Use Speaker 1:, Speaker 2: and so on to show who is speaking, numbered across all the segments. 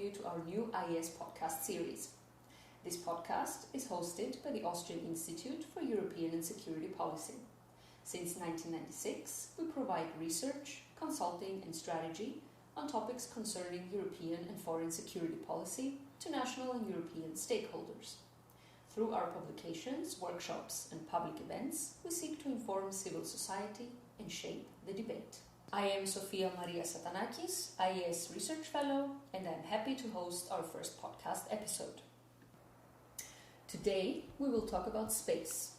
Speaker 1: you to our new AIES podcast series. This podcast is hosted by the Austrian Institute for European and Security Policy. Since 1996, we provide research, consulting and strategy on topics concerning European and foreign security policy to national and European stakeholders. Through our publications, workshops and public events, we seek to inform civil society and shape the debate. I am Sofia Maria Satanakis, AIES Research Fellow, and I'm happy to host our first podcast episode. Today, we will talk about space,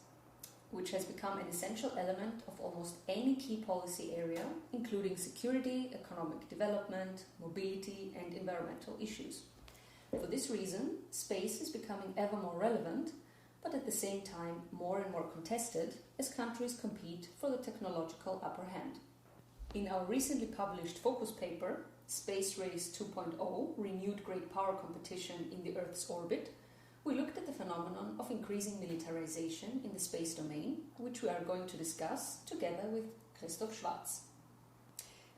Speaker 1: which has become an essential element of almost any key policy area, including security, economic development, mobility, and environmental issues. For this reason, space is becoming ever more relevant, but at the same time more and more contested as countries compete for the technological upper hand. In our recently published focus paper, Space Race 2.0 Renewed Great Power Competition in the Earth's Orbit, we looked at the phenomenon of increasing militarization in the space domain, which we are going to discuss together with Christoph Schwarz.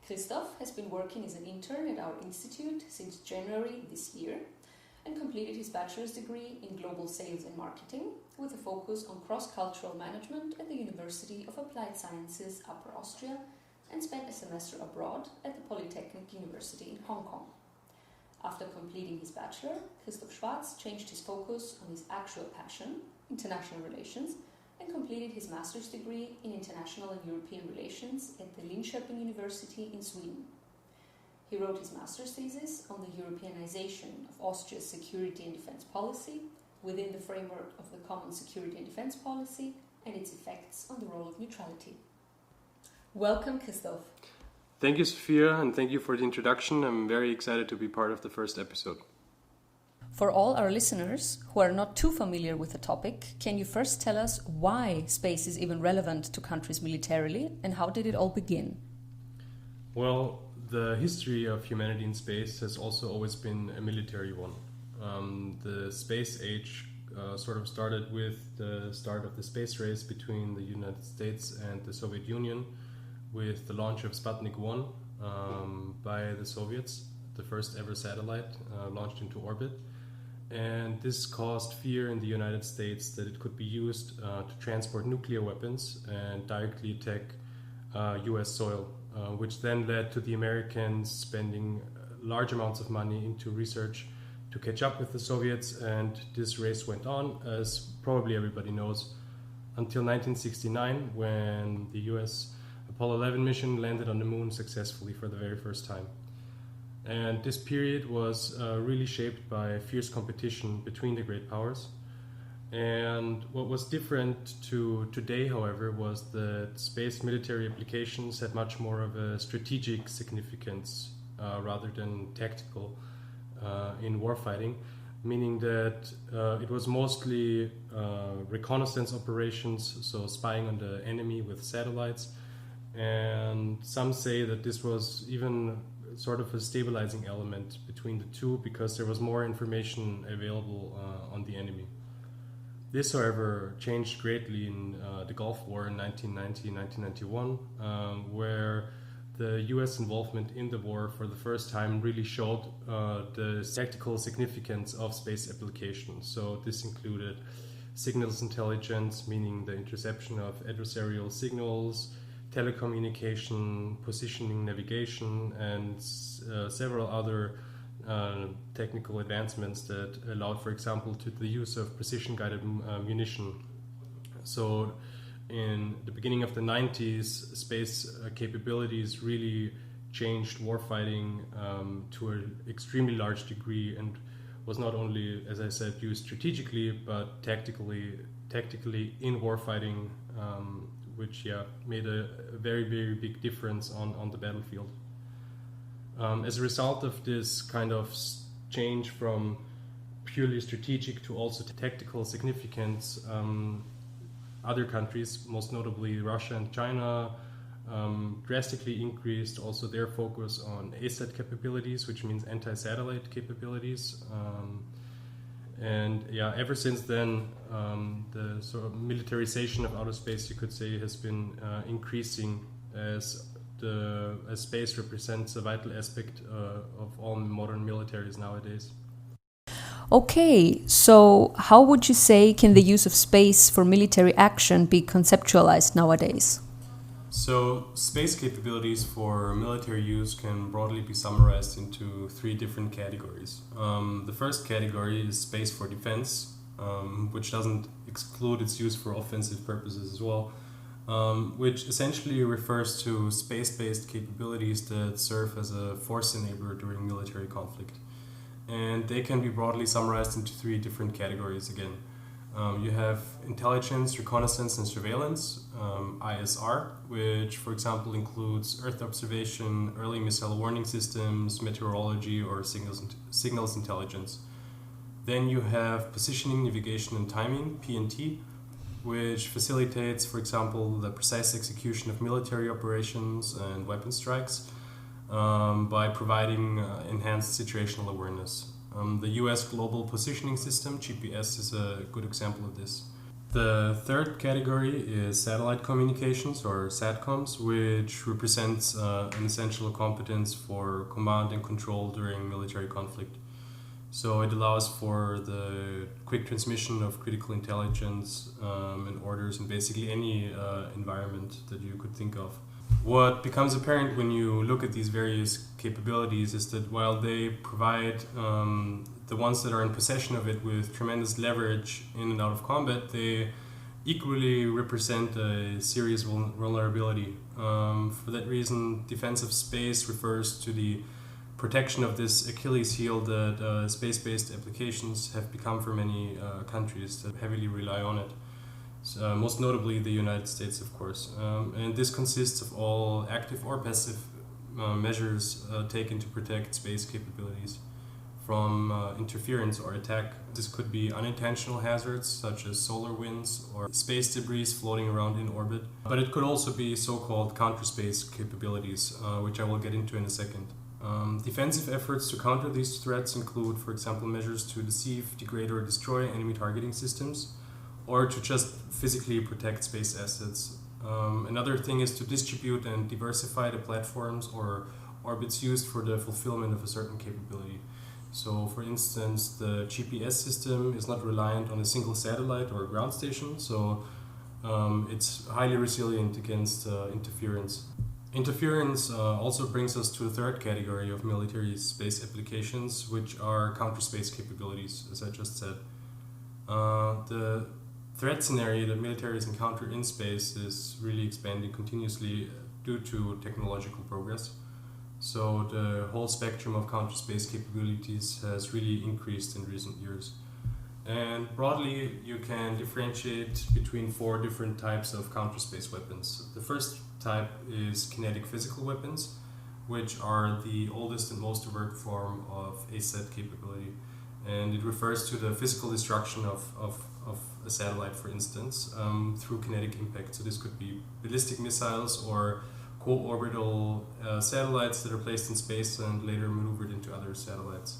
Speaker 1: Christoph has been working as an intern at our institute since January this year and completed his bachelor's degree in global sales and marketing with a focus on cross-cultural management at the University of Applied Sciences, Upper Austria, and spent a semester abroad at the Polytechnic University in Hong Kong. After completing his bachelor, Christoph Schwarz changed his focus on his actual passion, international relations, and completed his master's degree in international and European relations at the Linköping University in Sweden. He wrote his master's thesis on the Europeanization of Austria's security and defense policy within the framework of the Common Security and Defense Policy and its effects on the role of neutrality. Welcome, Christoph.
Speaker 2: Thank you, Sofia, and thank you for the introduction. I'm very excited to be part of the first episode.
Speaker 1: For all our listeners who are not too familiar with the topic, can you first tell us why space is even relevant to countries militarily and how did it all begin?
Speaker 2: Well, the history of humanity in space has also always been a military one. The space age sort of started with the start of the space race between the United States and the Soviet Union, with the launch of Sputnik 1 by the Soviets, the first ever satellite launched into orbit. And this caused fear in the United States that it could be used to transport nuclear weapons and directly attack US soil, which then led to the Americans spending large amounts of money into research to catch up with the Soviets. And this race went on, as probably everybody knows, until 1969, when the US Apollo 11 mission landed on the moon successfully for the very first time. And this period was really shaped by fierce competition between the great powers. And what was different to today, however, was that space military applications had much more of a strategic significance rather than tactical in warfighting, meaning that it was mostly reconnaissance operations, so spying on the enemy with satellites. And some say that this was even sort of a stabilizing element between the two because there was more information available on the enemy. This, however, changed greatly in the Gulf War in 1990-1991, where the US involvement in the war for the first time really showed the tactical significance of space applications. So this included signals intelligence, meaning the interception of adversarial signals, telecommunication, positioning, navigation, and several other technical advancements that allowed, for example, to the use of precision-guided munition. So in the beginning of the 90s, space capabilities really changed warfighting to an extremely large degree and was not only, as I said, used strategically, but tactically in warfighting, which made a very, very big difference on the battlefield. As a result of this kind of change from purely strategic to also tactical significance, other countries, most notably Russia and China, drastically increased also their focus on ASAT capabilities, which means anti-satellite capabilities. Ever since then, the sort of militarization of outer space, you could say, has been increasing as as space represents a vital aspect of all modern militaries nowadays.
Speaker 1: Okay, so how would you say can the use of space for military action be conceptualized nowadays?
Speaker 2: So, space capabilities for military use can broadly be summarized into three different categories. The first category is space for defense, which doesn't exclude its use for offensive purposes as well, which essentially refers to space-based capabilities that serve as a force enabler during military conflict. And they can be broadly summarized into three different categories again. You have intelligence, reconnaissance, and surveillance, ISR, which, for example, includes Earth observation, early missile warning systems, meteorology, or signals intelligence. Then you have positioning, navigation, and timing, PNT, which facilitates, for example, the precise execution of military operations and weapon strikes by providing enhanced situational awareness. The US Global Positioning System, GPS, is a good example of this. The third category is satellite communications, or SATCOMs, which represents an essential competence for command and control during military conflict. So it allows for the quick transmission of critical intelligence and orders in basically any environment that you could think of. What becomes apparent when you look at these various capabilities is that while they provide the ones that are in possession of it with tremendous leverage in and out of combat, they equally represent a serious vulnerability. For that reason, defensive space refers to the protection of this Achilles heel that space-based applications have become for many countries that heavily rely on it. Most notably the United States, of course. And this consists of all active or passive measures taken to protect space capabilities from interference or attack. This could be unintentional hazards such as solar winds or space debris floating around in orbit. But it could also be so-called counter-space capabilities, which I will get into in a second. Defensive efforts to counter these threats include, for example, measures to deceive, degrade, or destroy enemy targeting systems, or to just physically protect space assets. Another thing is to distribute and diversify the platforms or orbits used for the fulfillment of a certain capability. So, for instance, the GPS system is not reliant on a single satellite or ground station, so it's highly resilient against interference. Interference also brings us to a third category of military space applications, which are counter-space capabilities, as I just said. The threat scenario that militaries encounter in space is really expanding continuously due to technological progress. So the whole spectrum of counter-space capabilities has really increased in recent years. And broadly, you can differentiate between four different types of counter-space weapons. The first type is kinetic physical weapons, which are the oldest and most overt form of ASAT capability. And it refers to the physical destruction of a satellite, for instance, through kinetic impact. So this could be ballistic missiles or co-orbital satellites that are placed in space and later maneuvered into other satellites.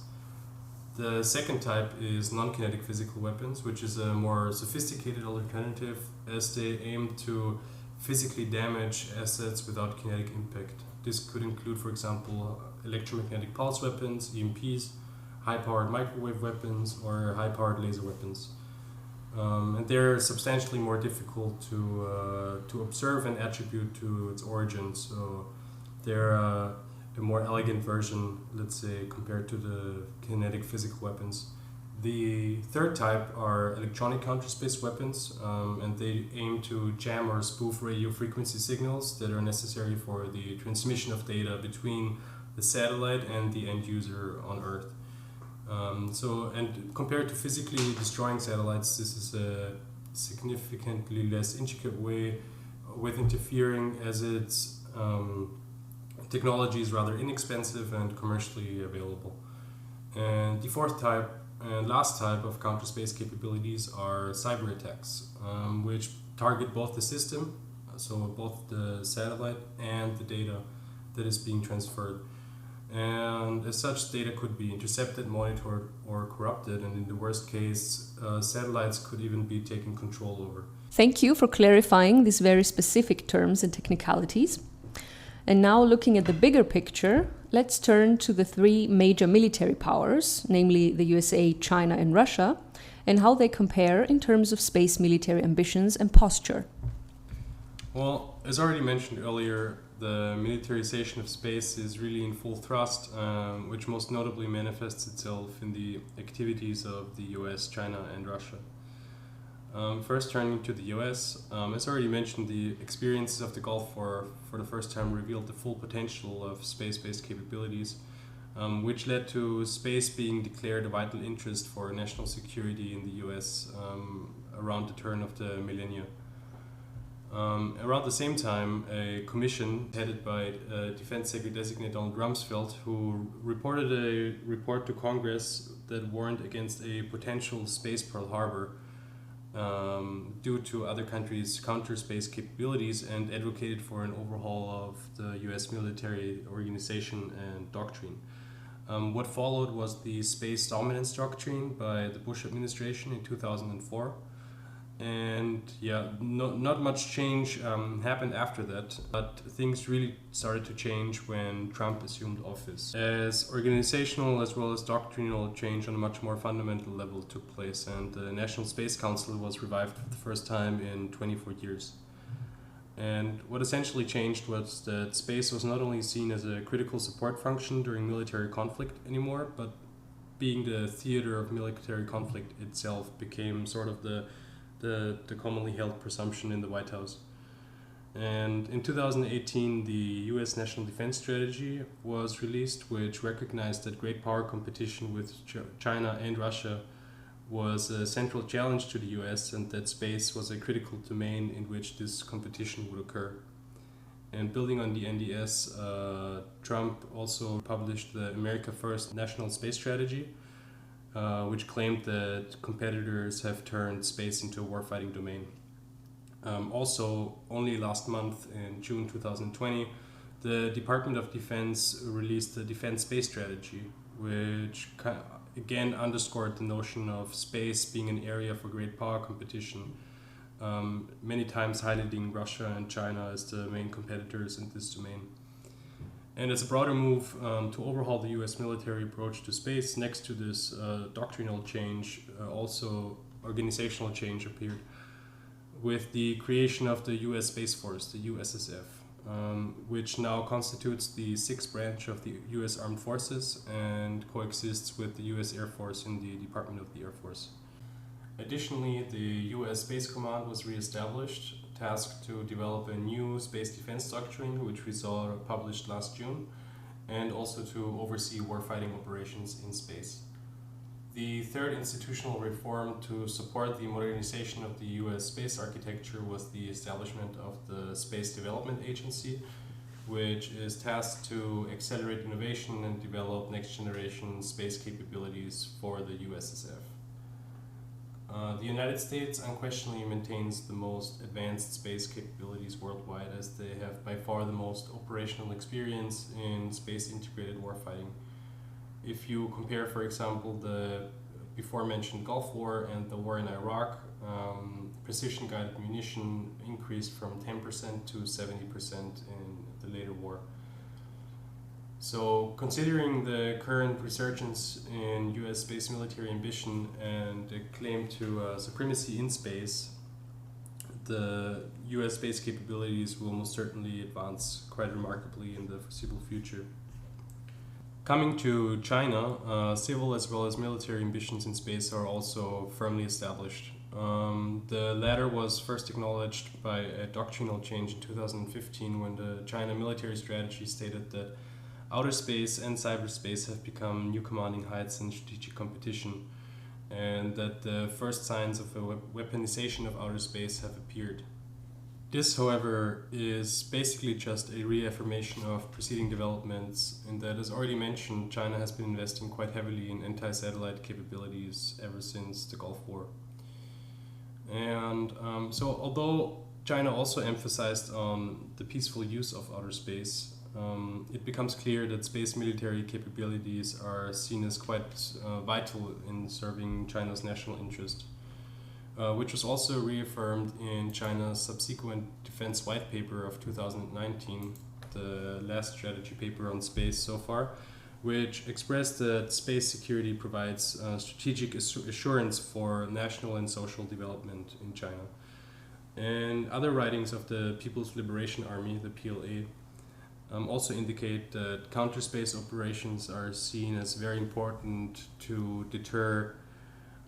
Speaker 2: The second type is non-kinetic physical weapons, which is a more sophisticated alternative as they aim to physically damage assets without kinetic impact. This could include, for example, electromagnetic pulse weapons, EMPs, high-powered microwave weapons, or high-powered laser weapons. And they're substantially more difficult to observe and attribute to its origins. So they're a more elegant version, let's say, compared to the kinetic physical weapons. The third type are electronic counter-space weapons, and they aim to jam or spoof radio frequency signals that are necessary for the transmission of data between the satellite and the end user on Earth. And compared to physically destroying satellites, this is a significantly less intricate way with interfering, as its technology is rather inexpensive and commercially available. And the fourth type and last type of counter-space capabilities are cyber attacks, which target both the system, so both the satellite and the data that is being transferred. And as such, data could be intercepted, monitored, or corrupted, and in the worst case, satellites could even be taken control over.
Speaker 1: Thank you for clarifying these very specific terms and technicalities. And now looking at the bigger picture, let's turn to the three major military powers, namely the USA, China and Russia, and how they compare in terms of space military ambitions and posture.
Speaker 2: Well, as already mentioned earlier, the militarization of space is really in full thrust, which most notably manifests itself in the activities of the US, China and Russia. First turning to the US, as already mentioned, the experiences of the Gulf War for the first time revealed the full potential of space-based capabilities, which led to space being declared a vital interest for national security in the US around the turn of the millennia. Around the same time, a commission headed by Defense Secretary-designate Donald Rumsfeld, who reported a report to Congress that warned against a potential space Pearl Harbor due to other countries' counter-space capabilities, and advocated for an overhaul of the US military organization and doctrine. What followed was the space dominance doctrine by the Bush administration in 2004. And not much change happened after that, but things really started to change when Trump assumed office, as organizational as well as doctrinal change on a much more fundamental level took place, and the National Space Council was revived for the first time in 24 years. And what essentially changed was that space was not only seen as a critical support function during military conflict anymore, but being the theater of military conflict itself became sort of the commonly held presumption in the White House. And in 2018, the US National Defense Strategy was released, which recognized that great power competition with China and Russia was a central challenge to the US, and that space was a critical domain in which this competition would occur. And building on the NDS, Trump also published the America First National Space Strategy, which claimed that competitors have turned space into a warfighting domain. Also, only last month, in June 2020, the Department of Defense released the Defense Space Strategy, which again underscored the notion of space being an area for great power competition, many times highlighting Russia and China as the main competitors in this domain. And as a broader move to overhaul the US military approach to space, next to this doctrinal change, also organizational change appeared with the creation of the US Space Force, the USSF, which now constitutes the sixth branch of the US Armed Forces and coexists with the US Air Force in the Department of the Air Force. Additionally, the US Space Command was re-established, tasked to develop a new space defense doctrine, which we saw published last June, and also to oversee warfighting operations in space. The third institutional reform to support the modernization of the US space architecture was the establishment of the Space Development Agency, which is tasked to accelerate innovation and develop next-generation space capabilities for the USSF. The United States unquestionably maintains the most advanced space capabilities worldwide, as they have by far the most operational experience in space-integrated warfighting. If you compare, for example, the before-mentioned Gulf War and the war in Iraq, precision-guided munition increased from 10% to 70% in the later war. So, considering the current resurgence in US space military ambition and the claim to supremacy in space, the US space capabilities will most certainly advance quite remarkably in the foreseeable future. Coming to China, civil as well as military ambitions in space are also firmly established. The latter was first acknowledged by a doctrinal change in 2015 when the China military strategy stated that outer space and cyberspace have become new commanding heights in strategic competition, and that the first signs of a weaponization of outer space have appeared. This, however, is basically just a reaffirmation of preceding developments, in that, as already mentioned, China has been investing quite heavily in anti-satellite capabilities ever since the Gulf War. And so although China also emphasized on the peaceful use of outer space, it becomes clear that space military capabilities are seen as quite vital in serving China's national interest, which was also reaffirmed in China's subsequent Defense White Paper of 2019, the last strategy paper on space so far, which expressed that space security provides strategic assurance for national and social development in China. And other writings of the People's Liberation Army, the PLA, also indicate that counter-space operations are seen as very important to deter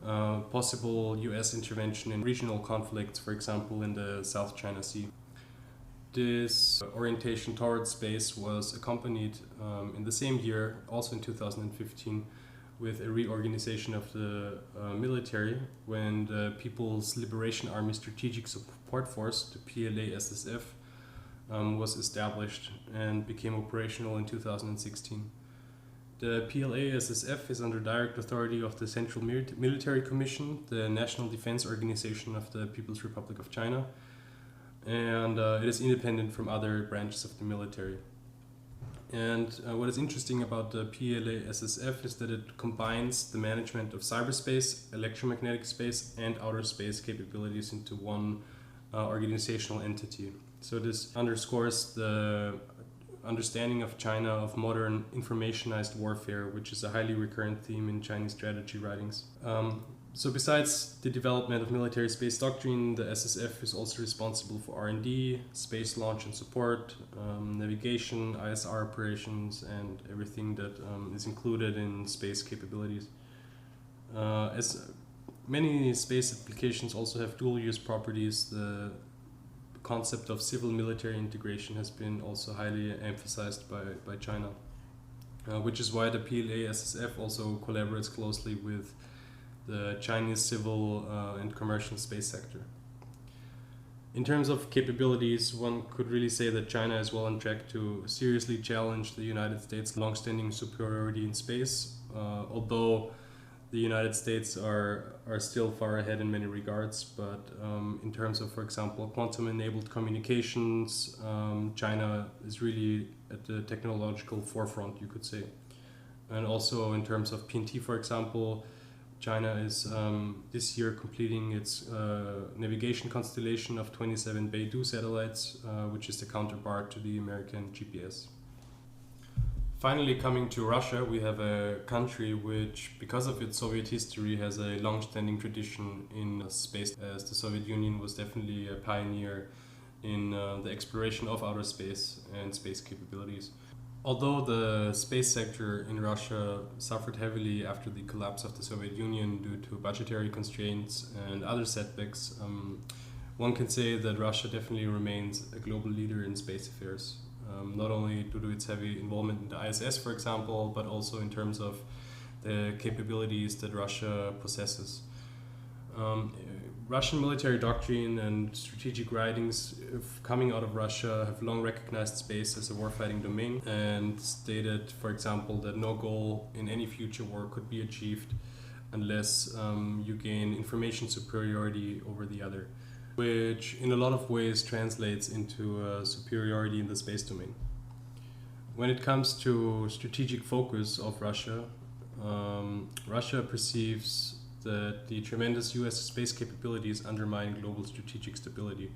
Speaker 2: possible US intervention in regional conflicts, for example, in the South China Sea. This orientation towards space was accompanied in the same year, also in 2015, with a reorganization of the military when the People's Liberation Army Strategic Support Force, the PLA-SSF, was established and became operational in 2016. The PLA-SSF is under direct authority of the Central Military Commission, the national defense organization of the People's Republic of China, and it is independent from other branches of the military. And what is interesting about the PLA-SSF is that it combines the management of cyberspace, electromagnetic space, and outer space capabilities into one organizational entity. So this underscores the understanding of China of modern informationized warfare, which is a highly recurrent theme in Chinese strategy writings. So besides the development of military space doctrine, the SSF is also responsible for R&D, space launch and support, navigation, ISR operations, and everything that is included in space capabilities. As many space applications also have dual-use properties, the concept of civil-military integration has been also highly emphasized by China, which is why the PLA-SSF also collaborates closely with the Chinese civil and commercial space sector. In terms of capabilities, one could really say that China is well on track to seriously challenge the United States' long-standing superiority in space, although the United States are still far ahead in many regards, but in terms of, for example, quantum-enabled communications, China is really at the technological forefront, you could say. And also in terms of PNT, for example, China is this year completing its navigation constellation of 27 Beidou satellites, which is the counterpart to the American GPS. Finally, coming to Russia, we have a country which, because of its Soviet history, has a long-standing tradition in space, as the Soviet Union was definitely a pioneer in the exploration of outer space and space capabilities. Although the space sector in Russia suffered heavily after the collapse of the Soviet Union due to budgetary constraints and other setbacks, one can say that Russia definitely remains a global leader in space affairs. Not only due to its heavy involvement in the ISS, for example, but also in terms of the capabilities that Russia possesses. Russian military doctrine and strategic writings coming out of Russia have long recognized space as a warfighting domain and stated, for example, that no goal in any future war could be achieved unless you gain information superiority over the other, which in a lot of ways translates into superiority in the space domain. When it comes to strategic focus of Russia, Russia perceives that the tremendous US space capabilities undermine global strategic stability,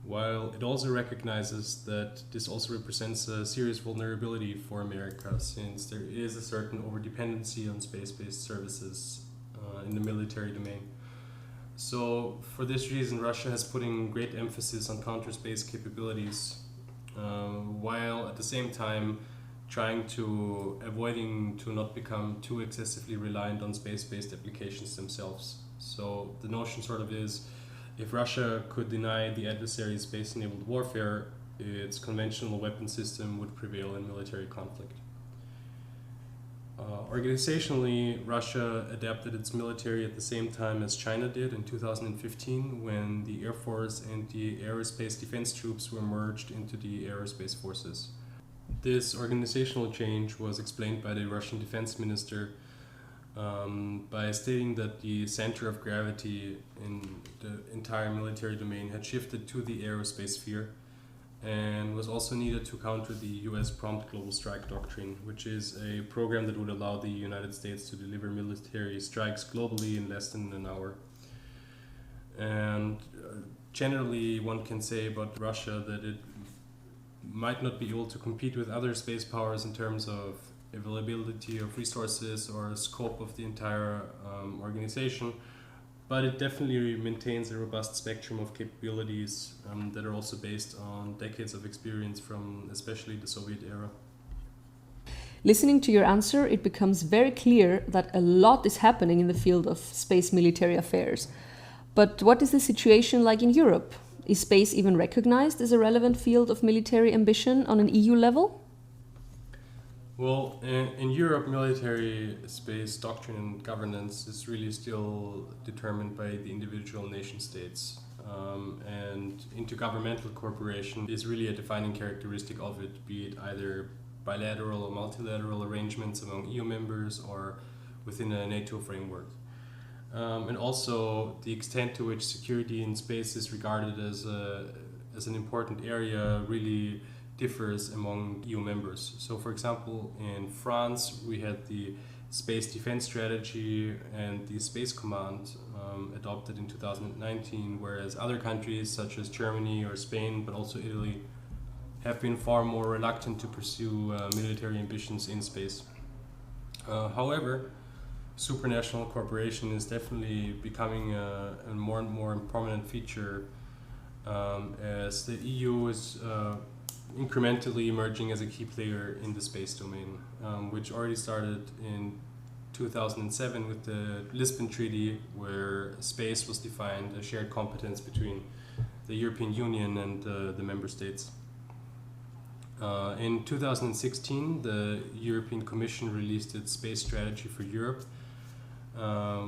Speaker 2: while it also recognizes that this also represents a serious vulnerability for America, since there is a certain overdependency on space-based services in the military domain. So for this reason, Russia has put in great emphasis on counter-space capabilities, while at the same time trying to avoiding to not become too excessively reliant on space-based applications themselves. So the notion sort of is, if Russia could deny the adversary space-enabled warfare, its conventional weapon system would prevail in military conflict. Organizationally, Russia adapted its military at the same time as China did in 2015, when the Air Force and the Aerospace Defense Troops were merged into the Aerospace Forces. This organizational change was explained by the Russian defense minister by stating that the center of gravity in the entire military domain had shifted to the aerospace sphere and was also needed to counter the US Prompt Global Strike Doctrine, which is a program that would allow the United States to deliver military strikes globally in less than an hour. And generally, one can say about Russia that it might not be able to compete with other space powers in terms of availability of resources or scope of the entire organization, but it definitely maintains a robust spectrum of capabilities that are also based on decades of experience from especially the Soviet era.
Speaker 1: Listening to your answer, it becomes very clear that a lot is happening in the field of space military affairs. But what is the situation like in Europe? Is space even recognized as a relevant field of military ambition on an EU level?
Speaker 2: Well, in Europe, military space doctrine and governance is really still determined by the individual nation states. And intergovernmental cooperation is really a defining characteristic of it, be it either bilateral or multilateral arrangements among EU members or within a NATO framework. And also the extent to which security in space is regarded as an important area really differs among EU members. So for example, in France we had the Space Defense Strategy and the Space Command adopted in 2019, whereas other countries such as Germany or Spain, but also Italy, have been far more reluctant to pursue military ambitions in space. However, supranational cooperation is definitely becoming a more and more prominent feature as the EU is incrementally emerging as a key player in the space domain, which already started in 2007 with the Lisbon Treaty, where space was defined as shared competence between the European Union and the member states. In 2016, the European Commission released its Space Strategy for Europe,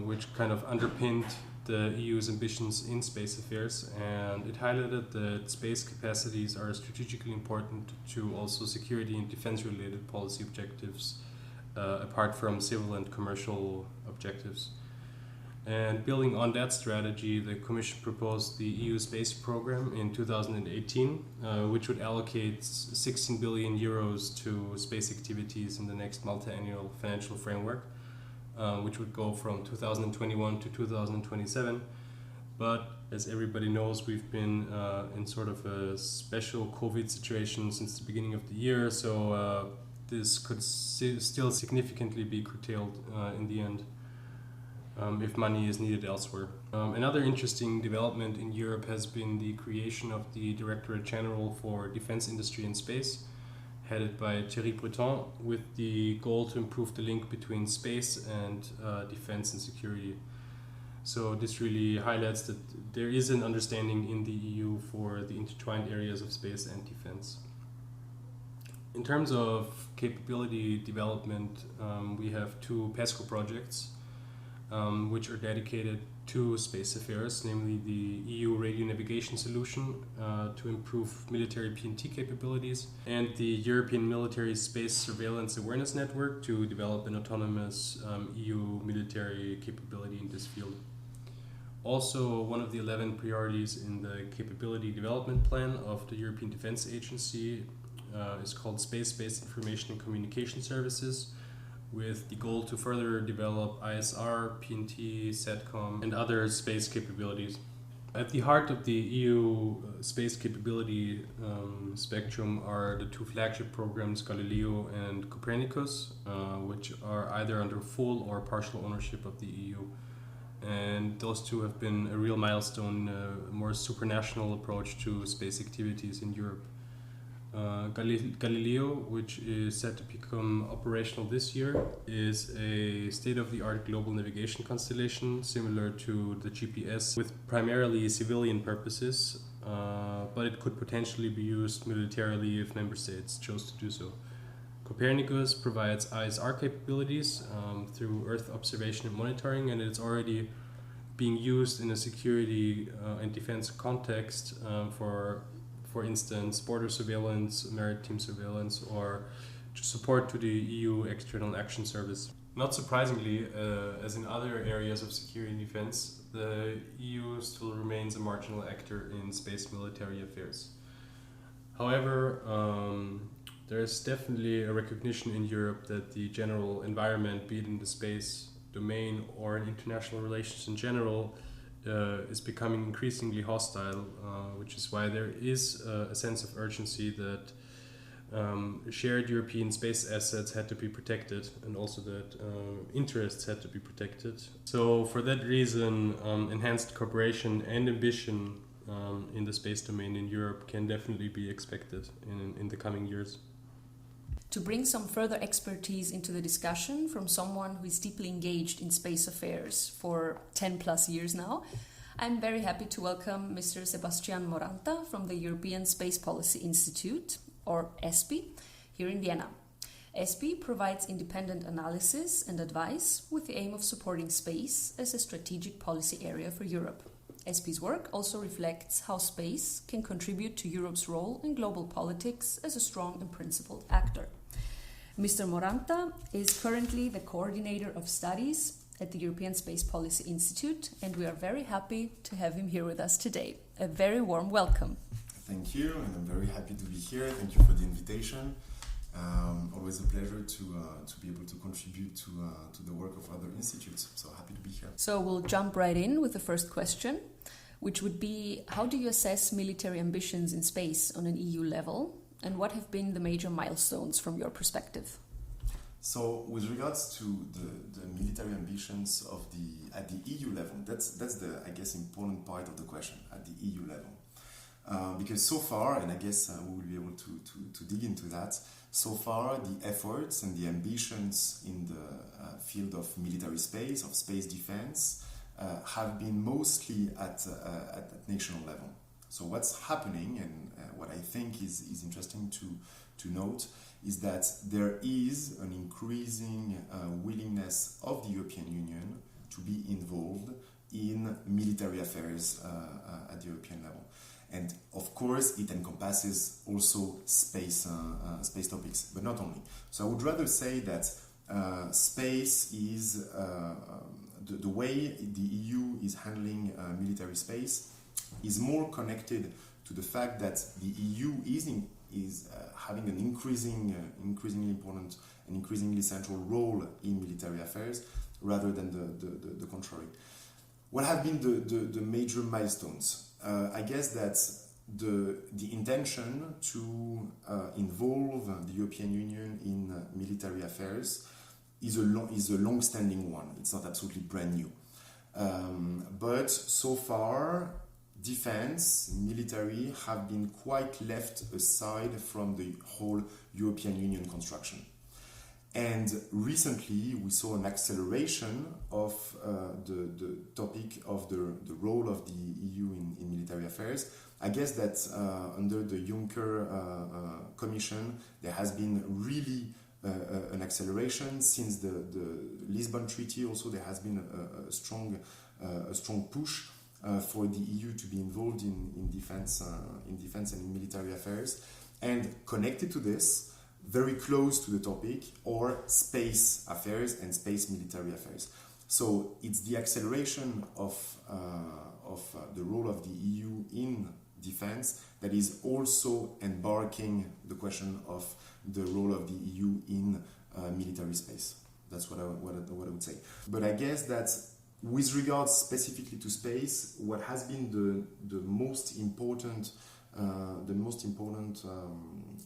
Speaker 2: which kind of underpinned the EU's ambitions in space affairs, and it highlighted that space capacities are strategically important to also security and defense-related policy objectives, apart from civil and commercial objectives. And building on that strategy, the Commission proposed the EU space program in 2018, which would allocate 16 billion euros to space activities in the next multi-annual financial framework, which would go from 2021 to 2027. But as everybody knows, we've been in sort of a special COVID situation since the beginning of the year, so this could still significantly be curtailed in the end. If money is needed elsewhere. Another interesting development in Europe has been the creation of the Directorate General for Defense Industry and Space, headed by Thierry Breton, with the goal to improve the link between space and defense and security. So this really highlights that there is an understanding in the EU for the intertwined areas of space and defense. In terms of capability development, we have two PESCO projects, which are dedicated to space affairs, namely the EU Radio Navigation Solution to improve military PNT capabilities, and the European Military Space Surveillance Awareness Network to develop an autonomous EU military capability in this field. Also, one of the 11 priorities in the capability development plan of the European Defence Agency is called Space-Based Information and Communication Services, with the goal to further develop ISR, PNT, SATCOM, and other space capabilities. At the heart of the EU space capability spectrum are the two flagship programs, Galileo and Copernicus, which are either under full or partial ownership of the EU. And those two have been a real milestone, a more supranational approach to space activities in Europe. Galileo, which is set to become operational this year, is a state-of-the-art global navigation constellation similar to the GPS with primarily civilian purposes, but it could potentially be used militarily if member states chose to do so. Copernicus provides ISR capabilities through Earth observation and monitoring, and it's already being used in a security and defense context for instance, border surveillance, maritime surveillance, or support to the EU External Action Service. Not surprisingly, as in other areas of security and defense, the EU still remains a marginal actor in space military affairs. However, there's definitely a recognition in Europe that the general environment, be it in the space domain or in international relations in general, is becoming increasingly hostile, which is why there is a sense of urgency that shared European space assets had to be protected, and also that interests had to be protected. So for that reason, enhanced cooperation and ambition in the space domain in Europe can definitely be expected in the coming years.
Speaker 1: To bring some further expertise into the discussion from someone who is deeply engaged in space affairs for 10 plus years now, I'm very happy to welcome Mr. Sebastien Moranta from the European Space Policy Institute, or ESPI, here in Vienna. ESPI provides independent analysis and advice with the aim of supporting space as a strategic policy area for Europe. ESPI's work also reflects how space can contribute to Europe's role in global politics as a strong and principled actor. Mr. Moranta is currently the coordinator of studies at the European Space Policy Institute, and we are very happy to have him here with us today. A very warm welcome.
Speaker 3: Thank you, and I'm very happy to be here. Thank you for the invitation. Always a pleasure to be able to contribute to the work of other institutes. So happy to be here.
Speaker 1: So we'll jump right in with the first question, which would be, how do you assess military ambitions in space on an EU level, and what have been the major milestones from your perspective?
Speaker 3: So with regards to the military ambitions at the EU level, that's the, I guess, important part of the question at the EU level. Because so far, and I guess we will be able to dig into that, so far the efforts and the ambitions in the field of military space, of space defense, have been mostly at national level. So what's happening, and what I think is interesting to note, is that there is an increasing willingness of the European Union to be involved in military affairs at the European level. And of course, it encompasses also space topics, but not only. So I would rather say that space is the way the EU is handling military space is more connected to the fact that the EU is having an increasingly important and increasingly central role in military affairs, rather than the contrary. What have been the major milestones? I guess that the intention to involve the European Union in military affairs is a long-standing one. It's not absolutely brand new. But so far, defense, military have been quite left aside from the whole European Union construction. And recently we saw an acceleration of the topic of the role of the EU in military affairs. I guess that under the Juncker Commission there has been really an acceleration. Since the Lisbon Treaty also there has been a strong push for the EU to be involved in defense and in military affairs. And connected to this, very close to the topic, or space affairs and space military affairs. So it's the acceleration of the role of the EU in defense that is also embarking the question of the role of the EU in military space. That's what I would say. But I guess that with regards specifically to space, what has been the most important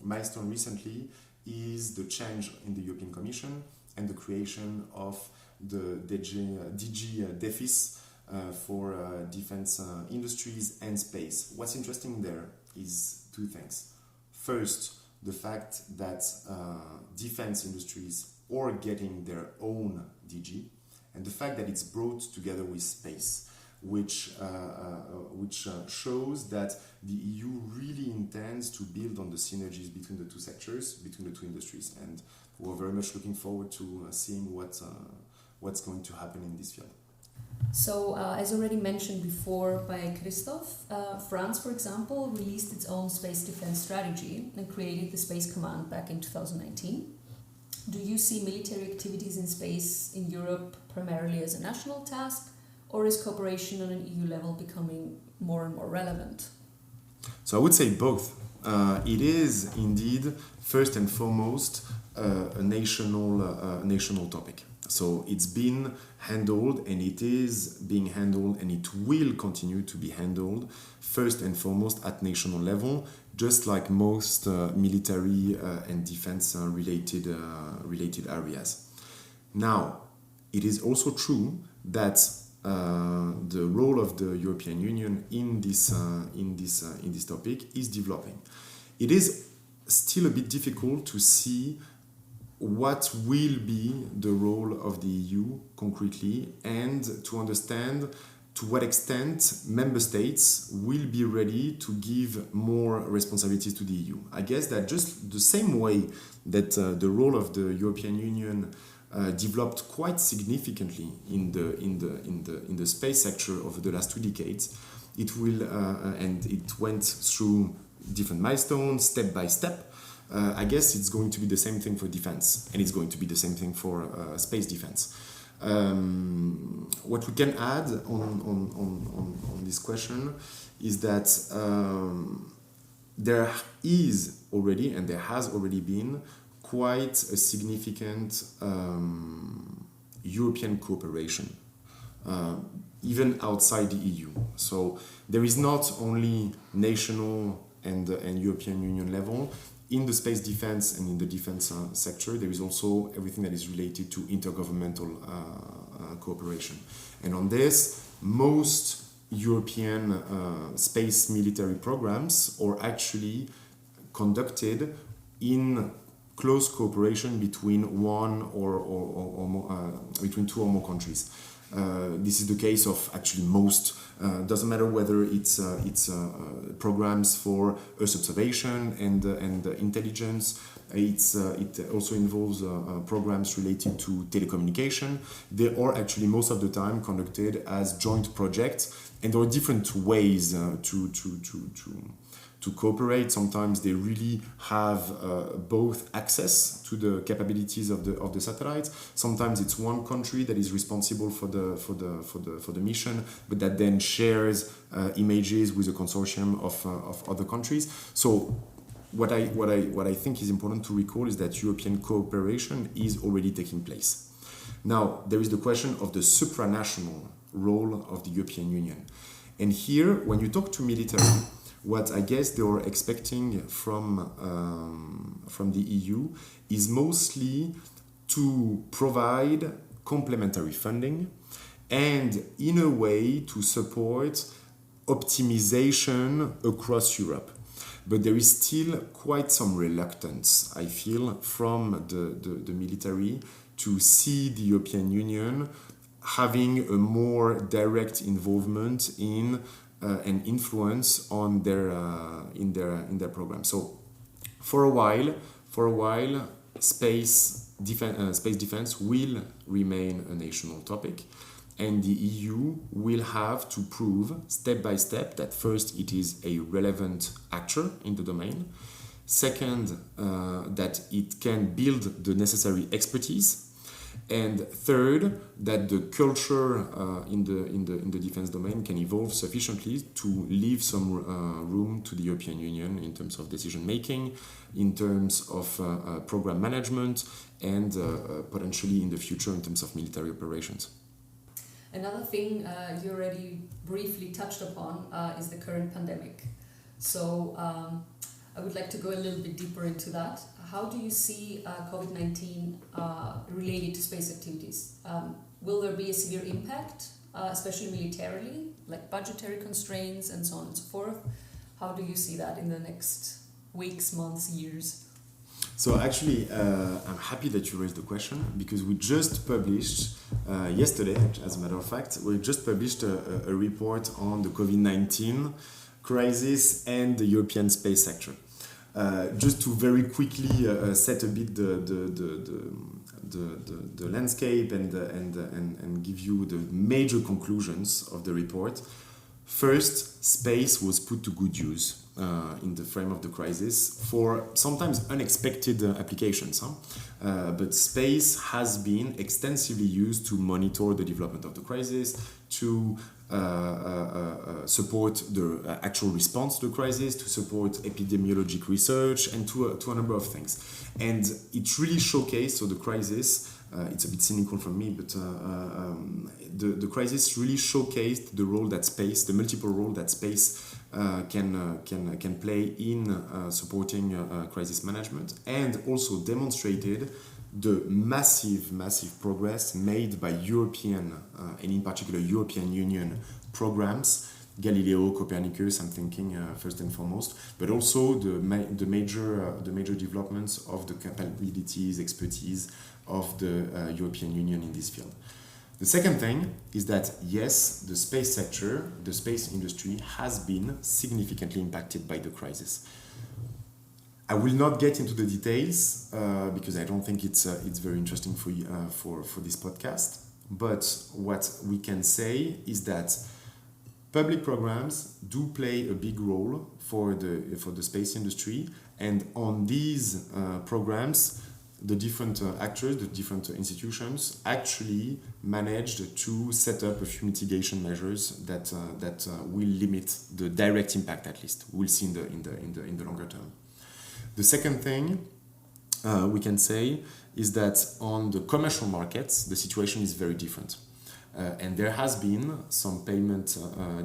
Speaker 3: milestone recently is the change in the European Commission and the creation of the DG DEFIS for defense industries and space. What's interesting there is two things. First, the fact that defense industries are getting their own DG, and the fact that it's brought together with space, which shows that the EU really intends to build on the synergies between the two sectors, between the two industries, and we're very much looking forward to seeing what's going to happen in this field.
Speaker 1: So, as already mentioned before by Christoph, France, for example, released its own space defense strategy and created the Space Command back in 2019. Do you see military activities in space in Europe primarily as a national task, or is cooperation on an EU level becoming more and more relevant?
Speaker 3: So I would say both. It is indeed first and foremost a national topic. So it's been handled, and it is being handled, and it will continue to be handled first and foremost at national level, just like most military and defense related areas. Now, it is also true that the role of the European Union in this topic is developing. It is still a bit difficult to see what will be the role of the EU concretely, and to understand to what extent member states will be ready to give more responsibilities to the EU. I guess that just the same way that the role of the European Union developed quite significantly in the space sector over the last 2 decades, it will and it went through different milestones, step by step. I guess it's going to be the same thing for defense, and it's going to be the same thing for space defense. What we can add on this question is that there is already, and there has already been, quite a significant European cooperation, even outside the EU. So there is not only national and European Union level. In the space defense and in the defense sector, there is also everything that is related to intergovernmental cooperation. And on this, most European space military programs are actually conducted in close cooperation between one or more, between 2 or more countries. This is the case of actually most. Doesn't matter whether it's programs for Earth observation and intelligence. It also involves programs related to telecommunication. They are actually most of the time conducted as joint projects, and there are different ways to cooperate. Sometimes they really have both access to the capabilities of the satellites. Sometimes it's one country that is responsible for the mission, but that then shares images with a consortium of other countries. So what I think is important to recall is that European cooperation is already taking place. Now, there is the question of the supranational role of the European Union. And here, when you talk to military, what I guess they are expecting from the EU is mostly to provide complementary funding and, in a way, to support optimization across Europe. But there is still quite some reluctance, I feel, from the military to see the European Union having a more direct involvement in and influence on their in their program. So for a while, space defense will remain a national topic, and the EU will have to prove step by step that first it is a relevant actor in the domain, second that it can build the necessary expertise, and third, that the culture in the defense domain can evolve sufficiently to leave some room to the European Union in terms of decision making, in terms of program management, and potentially in the future in terms of military operations.
Speaker 1: Another thing you already briefly touched upon is the current pandemic. So I would like to go a little bit deeper into that. How do you see COVID-19 related to space activities? Will there be a severe impact, especially militarily, like budgetary constraints and so on and so forth? How do you see that in the next weeks, months, years?
Speaker 3: So actually, I'm happy that you raised the question, because we just published, yesterday, as a matter of fact, we just published a report on the COVID-19 crisis and the European space sector. Just to very quickly set a bit the landscape and give you the major conclusions of the report. First, space was put to good use in the frame of the crisis for sometimes unexpected applications. But space has been extensively used to monitor the development of the crisis, to support the actual response to the crisis, to support epidemiologic research, and to a number of things. And it really showcased, so the crisis, it's a bit cynical from me, but the crisis really showcased the role that space, the multiple role that space can play in supporting crisis management, and also demonstrated the massive progress made by European and in particular European Union programs, Galileo, Copernicus, I'm thinking first and foremost, but also the major developments of the capabilities, expertise of the European Union in this field. The second thing is that yes, the space sector, the space industry has been significantly impacted by the crisis. I will not get into the details because I don't think it's very interesting for you, for this podcast. But what we can say is that public programs do play a big role for the space industry, and on these programs, the different actors, the different institutions actually managed to set up a few mitigation measures that will limit the direct impact. At least we'll see in the longer term. The second thing we can say is that on the commercial markets, the situation is very different. And there has been some payment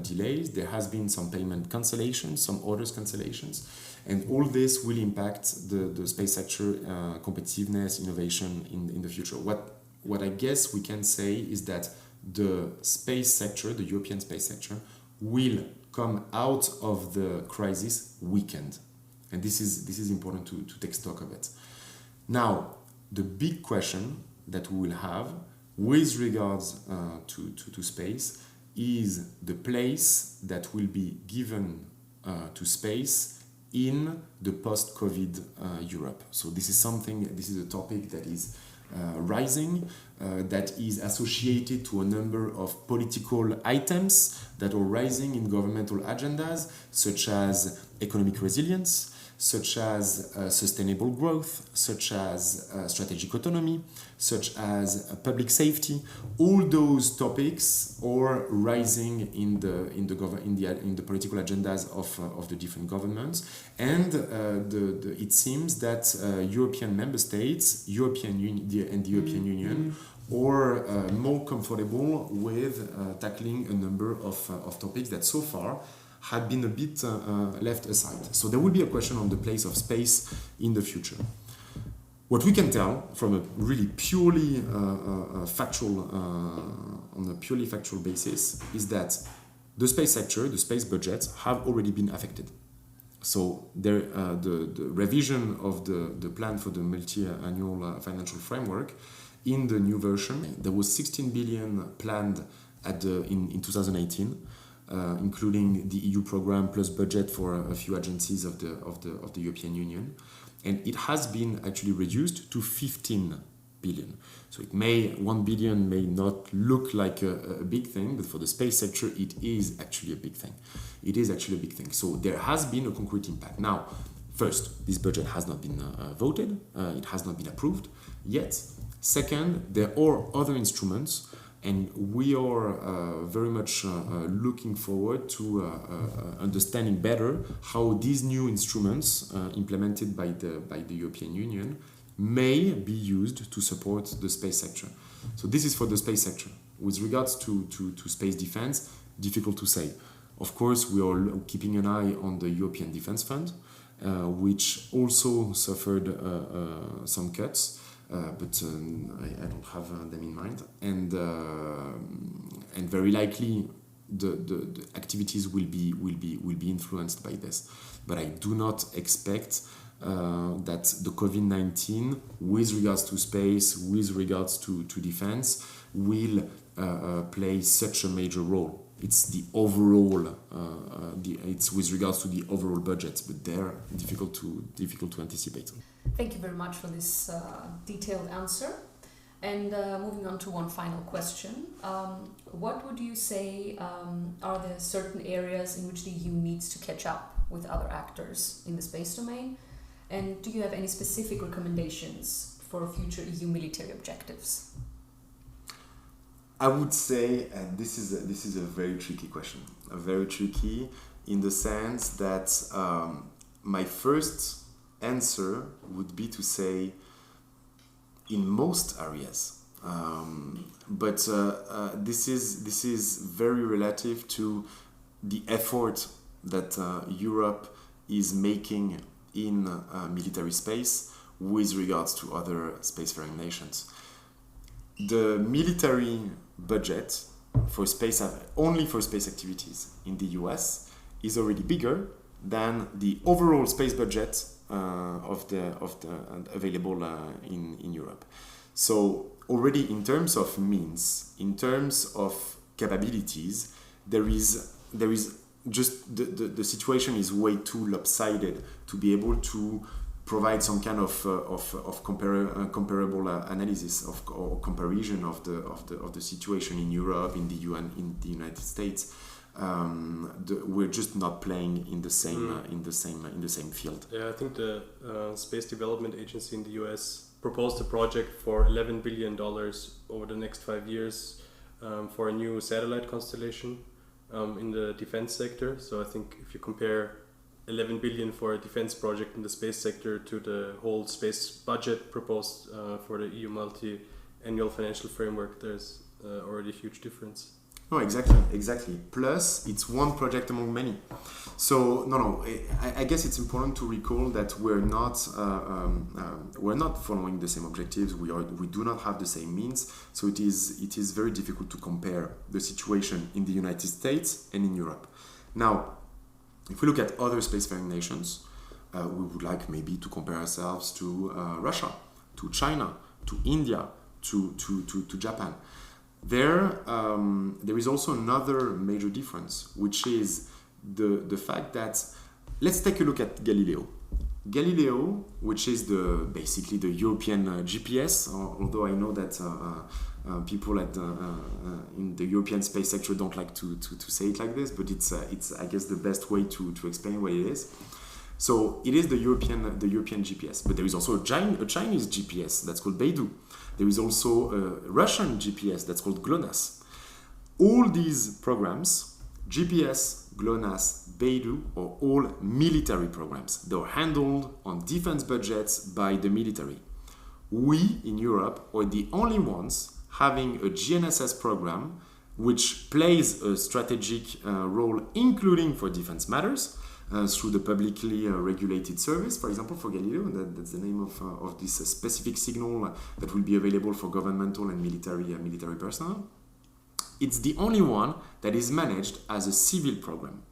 Speaker 3: delays, there has been some payment cancellations, some orders cancellations, and all this will impact the space sector competitiveness, innovation in the future. What I guess we can say is that the space sector, the European space sector, will come out of the crisis weakened. And this is important to take stock of it. Now, the big question that we will have with regards to space is the place that will be given to space in the post-COVID Europe. So this is a topic that is rising, that is associated to a number of political items that are rising in governmental agendas, such as economic resilience, such as sustainable growth, such as strategic autonomy, such as public safety. All those topics are rising in the political agendas of the different governments, and it seems that European member states, the European Union, are more comfortable with tackling a number of topics that so far had been a bit left aside. So there will be a question on the place of space in the future. What we can tell from a really purely factual basis is that the space sector, the space budgets have already been affected. So the revision of the plan for the multi-annual financial framework, in the new version, there was 16 billion planned in 2018. Including the EU program plus budget for a few agencies of the European Union, and it has been actually reduced to 15 billion. So 1 billion may not look like a big thing, but for the space sector it is actually a big thing. So there has been a concrete impact. Now, first, this budget has not been voted, it has not been approved yet. Second, there are other instruments. And we are very much looking forward to understanding better how these new instruments implemented by the European Union may be used to support the space sector. So this is for the space sector. With regards to space defense, difficult to say. Of course, we are keeping an eye on the European Defense Fund, which also suffered some cuts. But I don't have them in mind, and very likely the activities will be influenced by this. But I do not expect that the COVID-19, with regards to space, with regards to defense, will play such a major role. It's the overall, it's with regards to the overall budgets, but they're difficult to anticipate.
Speaker 1: Thank you very much for this detailed answer. And moving on to one final question. What would you say are the certain areas in which the EU needs to catch up with other actors in the space domain? And do you have any specific recommendations for future EU military objectives?
Speaker 3: I would say, and this is a very tricky question, very tricky in the sense that my first answer would be to say in most areas. But this is very relative to the effort that Europe is making in military space with regards to other spacefaring nations. The military budget for space, only for space activities in the US, is already bigger than the overall space budget of the available in Europe. So already in terms of means, in terms of capabilities, there is just the situation is way too lopsided to be able to provide some kind of comparable analysis or comparison of the situation in Europe, in the UN, in the United States. We're just not playing in the same in the same field.
Speaker 2: Yeah, I think the Space Development Agency in the US proposed a project for $11 billion over the next 5 years for a new satellite constellation in the defense sector. So I think if you compare 11 billion for a defense project in the space sector to the whole space budget proposed for the EU multi-annual financial framework, there's already a huge difference.
Speaker 3: No, exactly. Plus, it's one project among many. So, I guess it's important to recall that we're not following the same objectives. We do not have the same means. So it is very difficult to compare the situation in the United States and in Europe. Now, if we look at other spacefaring nations, we would like maybe to compare ourselves to Russia, to China, to India, to Japan. There is also another major difference, which is the fact that, let's take a look at Galileo. Galileo, which is basically the European GPS, although I know that people in the European space sector don't like to say it like this, but it's I guess the best way to explain what it is. So it is the European GPS, but there is also a Chinese GPS that's called Beidou. There is also a Russian GPS that's called GLONASS. All these programs, GPS, GLONASS, Beidou, are all military programs. They're handled on defense budgets by the military. We in Europe are the only ones having a GNSS program which plays a strategic role, including for defense matters, through the publicly regulated service, for example, for Galileo. That's the name of this specific signal that will be available for governmental and military personnel. It's the only one that is managed as a civil program.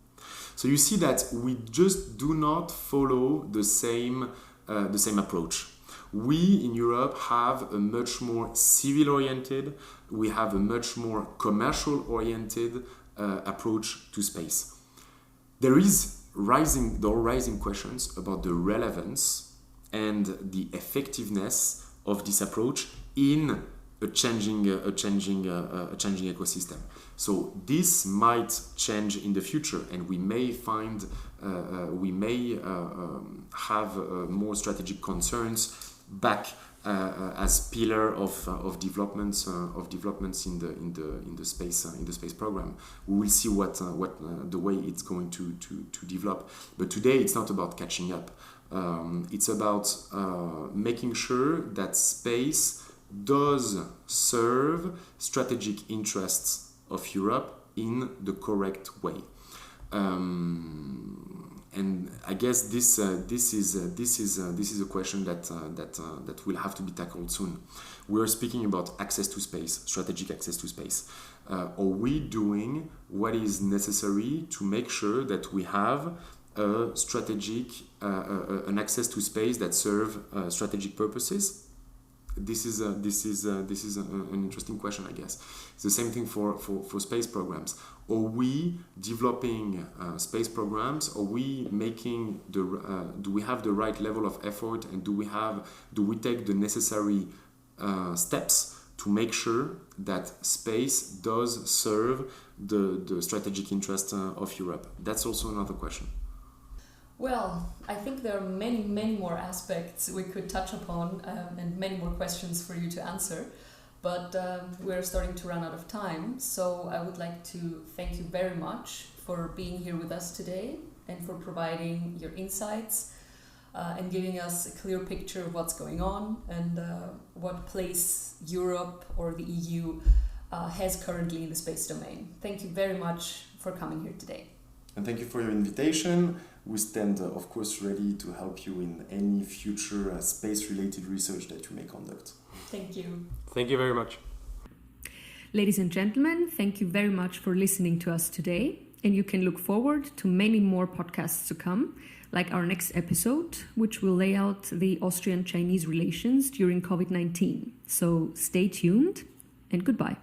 Speaker 3: So you see that we just do not follow the same approach. We in Europe have a much more civil-oriented, we have a much more commercial-oriented approach to space. There are rising questions about the relevance and the effectiveness of this approach in a changing ecosystem. So this might change in the future, and we may have more strategic concerns back as pillar of developments in the space program. We will see what the way it's going to develop. But today it's not about catching up. It's about making sure that space does serve strategic interests of Europe in the correct way. And I guess this is a question that will have to be tackled soon. We're speaking about access to space, strategic access to space. Are we doing what is necessary to make sure that we have a strategic an access to space that serve strategic purposes? This is an interesting question, I guess. It's the same thing for space programs. Are we developing space programs? Are we making do we have the right level of effort, and do we take the necessary steps to make sure that space does serve the strategic interest of Europe? That's also another question.
Speaker 1: Well, I think there are many, many more aspects we could touch upon and many more questions for you to answer, but we're starting to run out of time. So I would like to thank you very much for being here with us today and for providing your insights. and giving us a clear picture of what's going on and what place Europe or the EU has currently in the space domain. Thank you very much for coming here today.
Speaker 3: And thank you for your invitation. We stand, of course, ready to help you in any future space-related research that you may conduct.
Speaker 1: Thank you.
Speaker 2: Thank you very much.
Speaker 1: Ladies and gentlemen, thank you very much for listening to us today. And you can look forward to many more podcasts to come, like our next episode, which will lay out the Austrian-Chinese relations during COVID-19. So stay tuned and goodbye.